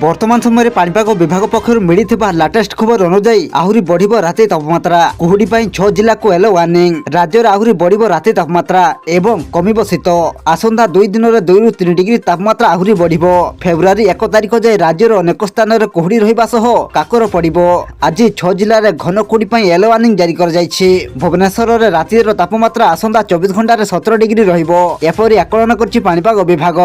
বর্তমান সময়ে পাণিপাগ বিভাগ পক্ষর মিলিথিবা লাটেস্ট খবর অনুযায়ী আহুরি বড়িব রাতে তাপমাত্রা। কুহুড়ি পাই 6 জিল্লাকু এলো ওয়ার্নিং। রাজ্যের আহুরি বড়িব রাতে তাপমাত্রা এবং কমিব শীত। আসন্তা 2 দিনের 2 ରୁ 3 ডিগ্রি তাপমাত্রা আহুরি বড়িব। ফেব্রুয়ারি 1 তারিখ যাই রাজ্যের অনেক স্থাନରେ কুহুড়ি রহিবা সহ কাকর পড়িব। আজ 6 জিল্লার ঘন কুহুড়ি পাই এলো ওয়ার্নিং জারি করা যাইছে। ভুবনেশ্বরের রাতের তাপমাত্রা আসন্তা 24 ঘণ্টার 17 ডিগ্রি রহিব এপরি আকলন করছি পাণিপাগ বিভাগ।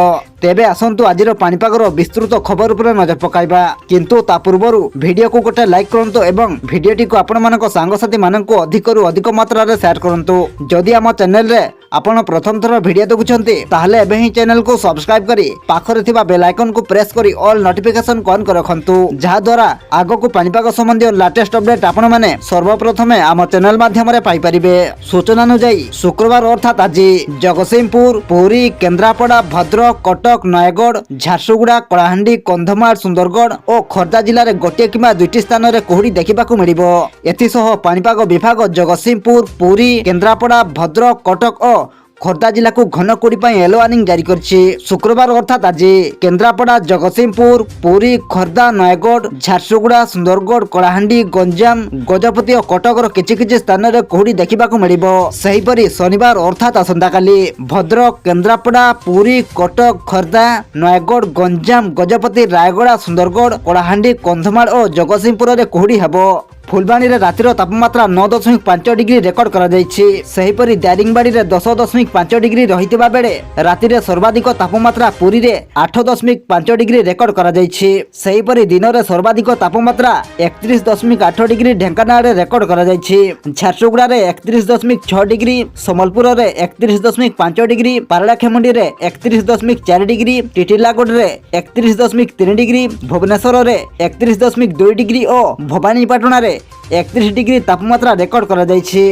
তেবে আসন্তু আজির পাণিপাগর বিস্তৃত খবর উপরে নজর পকাইবা, কিন্তু তা পূর্বরু ভিডিওକୁ গোটে লাইক করন্তু এবং ভিডিওটিକୁ ଆପଣମାନଙ୍କ ସାଙ୍ଗସାଥି ମାନଙ୍କୁ ଅଧିକରୁ ଅଧିକ ମାତ୍ରାରେ ସେୟାର କରନ୍ତୁ। ଯଦି ଆମ ଚ୍ୟାନେଲରେ ଆପଣ ପ୍ରଥମ ଥର ଭିଡ଼ିଓ ଦେଖୁଛନ୍ତି ତାହେଲେ ଏବେ ହିଁ ଚ୍ୟାନେଲକୁ ସବସ୍କ୍ରାଇବ କରି ପାଖରେ ଥିବା ବେଲ୍ ଆଇକନକୁ ପ୍ରେସ୍ କରି ଅଲ୍ ନୋଟିଫିକେସନ୍ ଅନ୍ କରି ରଖନ୍ତୁ, ଯାହାଦ୍ୱାରା ଆଗକୁ ପାଣିପାଗ ସମ୍ବନ୍ଧୀୟ ଲାଟେଷ୍ଟ ଅପଡେଟ୍ ଆପଣମାନେ ସର୍ବପ୍ରଥମେ ଆମ ଚ୍ୟାନେଲ ମାଧ୍ୟମରେ ପାଇପାରିବେ। ସୂଚନା ଅନୁଯାୟୀ ଶୁକ୍ରବାର ଅର୍ଥାତ୍ ଆଜି ଜଗତସିଂହପୁର, ପୁରୀ, କେନ୍ଦ୍ରାପଡ଼ା, ଭଦ୍ରକ, କଟକ, ନୟାଗଡ଼, ଝାରସୁଗୁଡ଼ା, କଳାହାଣ୍ଡି, କନ୍ଧମାଳ, ସୁନ୍ଦରଗଡ଼ ଓ ଖୋର୍ଦ୍ଧା ଜିଲ୍ଲାରେ ଗୋଟିଏ କିମ୍ବା ଦୁଇଟି ସ୍ଥାନରେ କୁହୁଡ଼ି ଦେଖିବାକୁ ମିଳିବ। ଏଥିସହ ପାଣିପାଗ ବିଭାଗ ଜଗତସିଂହପୁର, ପୁରୀ, କେନ୍ଦ୍ରାପଡ଼ା, ଭଦ୍ରକ, କଟକ ଓ ଖୋର୍ଦ୍ଧା ଜିଲ୍ଲାକୁ ଘନ କୁହୁଡ଼ି ପାଇଁ ୟେଲୋ ୱାର୍ନିଂ ଜାରି କରିଛି। ଶୁକ୍ରବାର ଅର୍ଥାତ୍ ଆଜି କେନ୍ଦ୍ରାପଡ଼ା, ଜଗତସିଂହପୁର, ପୁରୀ, ଖୋର୍ଦ୍ଧା, ନୟାଗଡ଼, ଝାରସୁଗୁଡ଼ା, ସୁନ୍ଦରଗଡ଼, କଳାହାଣ୍ଡି, ଗଞ୍ଜାମ, ଗଜପତି ଓ କଟକର କିଛି କିଛି ସ୍ଥାନରେ କୁହୁଡ଼ି ଦେଖିବାକୁ ମିଳିବ। ସେହିପରି ଶନିବାର ଅର୍ଥାତ୍ ଆସନ୍ତାକାଲି ଭଦ୍ରକ, କେନ୍ଦ୍ରାପଡ଼ା, ପୁରୀ, କଟକ, ଖୋର୍ଦ୍ଧା, ନୟାଗଡ଼, ଗଞ୍ଜାମ, ଗଜପତି, ରାୟଗଡ଼ା, ସୁନ୍ଦରଗଡ଼, କଳାହାଣ୍ଡି, କନ୍ଧମାଳ ଓ ଜଗତସିଂହପୁରରେ କୁହୁଡ଼ି ହେବ। ଫୁଲବାଣୀରେ ରାତିର ତାପମାତ୍ରା 9.5 ଡିଗ୍ରୀ ରେକର୍ଡ କରାଯାଇଛି। ସେହିପରି ଦାରିଙ୍ଗବାଡ଼ିରେ 10.5 ଡିଗ୍ରୀ ରହିଥିବା ବେଳେ ରାତିରେ ସର୍ବାଧିକ ତାପମାତ୍ରା ପୁରୀରେ 8.5 ଡିଗ୍ରୀ ରେକର୍ଡ କରାଯାଇଛି। ସେହିପରି ଦିନରେ ସର୍ବାଧିକ ତାପମାତ୍ରା 31.8 ଡିଗ୍ରୀ ଢେଙ୍କାନାଳରେ ରେକର୍ଡ କରାଯାଇଛି। ଝାରସୁଗୁଡ଼ାରେ 31.6 ଡିଗ୍ରୀ, ସମ୍ବଲପୁରରେ 31.5 ଡିଗ୍ରୀ, ପାରଳାଖେମୁଣ୍ଡିରେ 31.4 ଡିଗ୍ରୀ, ଟିଟିଲାଗଡ଼ରେ 31.3 ଡିଗ୍ରୀ, ଭୁବନେଶ୍ୱରରେ 31.2 ଡିଗ୍ରୀ ଓ ଭବାନୀପାଟଣାରେ 31 ଡିଗ୍ରୀ ତାପମାତ୍ରା ରେକର୍ଡ କରାଯାଇଛି।